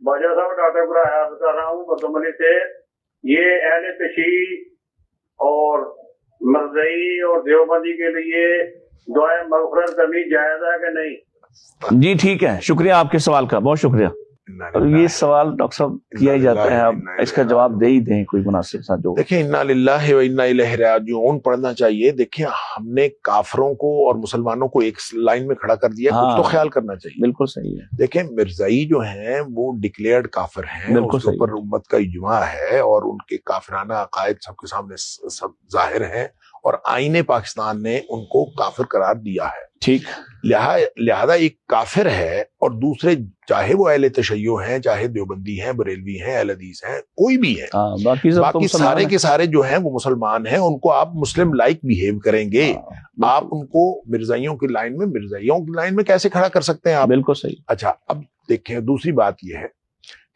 बाजा साहब डाटा कराया बता रहा हूँ बदमली से। ये अहले तशय्युई और मरज़ई और देवबंदी के लिए दुआए मग़फ़िरत करनी जायज़ है कि नहीं? जी ठीक है, शुक्रिया आपके सवाल का, बहुत शुक्रिया। और ये सवाल डॉक्टर साहब किया ही जाता है, आप इसका जवाब दे ही दें कोई मुनासिब सा जो। देखिए, इन्ना लिल्लाहि व इन्ना इलैहि राजिऊन पढ़ना चाहिए। देखिए, हमने काफरों को और मुसलमानों को एक लाइन में खड़ा कर दिया, कुछ तो ख्याल करना चाहिए। बिल्कुल सही है। देखिए, मिर्ज़ाई जो हैं वो डिक्लेयर्ड काफिर हैं, उसके ऊपर उम्मत का इजमा है और उनके काफिराना अकायद सबके सामने सब जाहिर हैं और आईने पाकिस्तान ने उनको काफिर करार दिया है। ठीक, लिहाजा एक काफिर है और दूसरे चाहे वो अहले तशय्युई हैं, चाहे देवबंदी हैं, बरेलवी हैं, अहले हदीस हैं, कोई भी है, बाकी सारे के सारे जो हैं वो मुसलमान हैं। उनको आप मुस्लिम लाइक बिहेव करेंगे, आप उनको मिर्जाइयों की लाइन में, मिर्जाइयों की लाइन में कैसे खड़ा कर सकते हैं आप? बिल्कुल सही। अच्छा, अब देखें, दूसरी बात यह है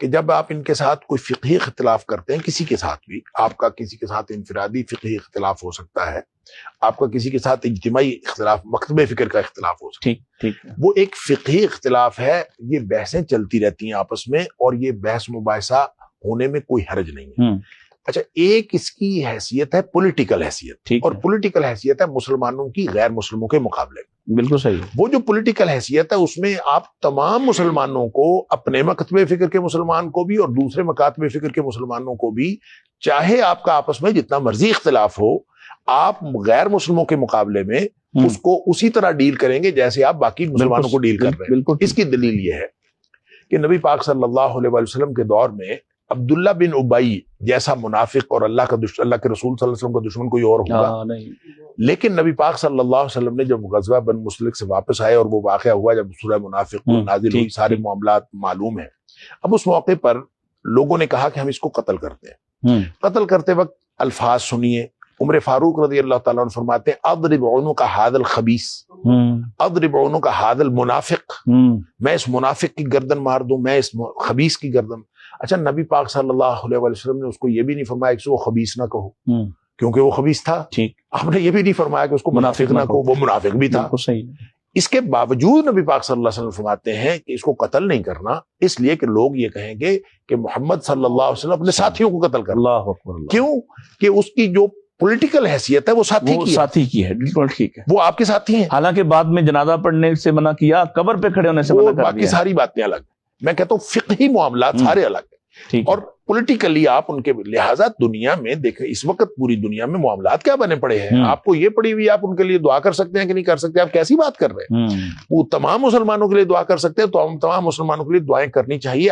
कि जब आप इनके साथ कोई फिqही इख्तिलाफ करते हैं, किसी के साथ भी, आपका किसी के साथ इनफिरादी फिqही इख्तिलाफ हो सकता है, आपका किसी के साथ इज्तिमाई इख्तिलाफ, मकतबे फिक्र का इख्तिलाफ हो सकता है, ठीक, वो एक फिqही इख्तिलाफ है। ये बहसें चलती रहती हैं आपस में और ये बहस मुबाहिसा होने में कोई हर्ज नहीं है। अच्छा, एक इसकी हैसियत है पॉलिटिकल हैसियत, और पॉलिटिकल हैसियत है मुसलमानों की गैर मुस्लिमों के मुकाबले में। बिल्कुल सही। वो जो पॉलिटिकल हैसियत है उसमें आप तमाम मुसलमानों को, अपने मकतबे फिक्र के मुसलमान को भी और दूसरे मकातबे फिक्र के मुसलमानों को भी, चाहे आपका आपस में जितना मर्जी इख्तिलाफ हो, आप गैर मुस्लिमों के मुकाबले में उसको उसी तरह डील करेंगे जैसे आप बाकी मुसलमानों को डील कर रहे हैं। इसकी दलील यह है कि नबी पाक सल्लल्लाहु अलैहि वसल्लम के दौर में अब्दुल्ला बिन उबई जैसा मुनाफिक और अल्लाह के रसूल सल्लल्लाहु अलैहि वसल्लम का दुश्मन कोई और होगा नहीं। लेकिन नबी पाक सल्लल्लाहु अलैहि वसल्लम ने जब गज़वा बन मुस्तलिक से वापस आए और वो वाक़या हुआ जब सूरह मुनाफिक नाज़िल हुई, सारे मामलात मालूम है। अब उस मौके पर लोगों ने कहा कि हम इसको कत्ल करते हैं। कत्ल करते वक्त अल्फाज सुनिए, उमर फारूक रज़ी अल्लाह ताला अन्हु फरमाते हैं, अदरिब उनुका हादल खबीस, अदरिब उनुका हादल मुनाफिक, मैं इस मुनाफिक की गर्दन मार दूं, मैं इस खबीस की गर्दन। अच्छा, नबी पाक सल्लल्लाहु अलैहि वसल्लम ने उसको ये भी नहीं फरमाया कि वो खबीस ना कहो, क्योंकि वो खबीस था। ठीक, आपने ये भी नहीं फरमाया कि उसको मुनाफिक ना कहो, वो मुनाफिक भी था। सही। इसके बावजूद नबी पाक सल्लल्लाहु अलैहि वसल्लम फरमाते हैं कि इसको कत्ल नहीं करना, इसलिए कि लोग ये कहेंगे कि मोहम्मद सल्लल्लाहु अलैहि वसल्लम अपने साथियों को कत्ल कर। क्यों? कि उसकी जो पॉलिटिकल हैसियत है वो साथी की है। बिल्कुल ठीक है, वो आपके साथी हैं। हालांकि बाद में जनाजा पढ़ने से मना किया, कब्र पे खड़े होने से मना कर दिया। बाकी सारी बातें अलग। मैं कहता हूँ फिqही मामलात सारे अलग है और पॉलिटिकली आप उनके, लिहाजा दुनिया में देखें, इस वक्त पूरी दुनिया में मामलात क्या बने पड़े हैं। आपको ये पड़ी हुई, आप उनके लिए दुआ कर सकते हैं कि नहीं कर सकते? आप कैसी बात कर रहे हैं? वो तमाम मुसलमानों के लिए दुआ कर सकते हैं, तो हम तमाम मुसलमानों के लिए दुआएं करनी चाहिए।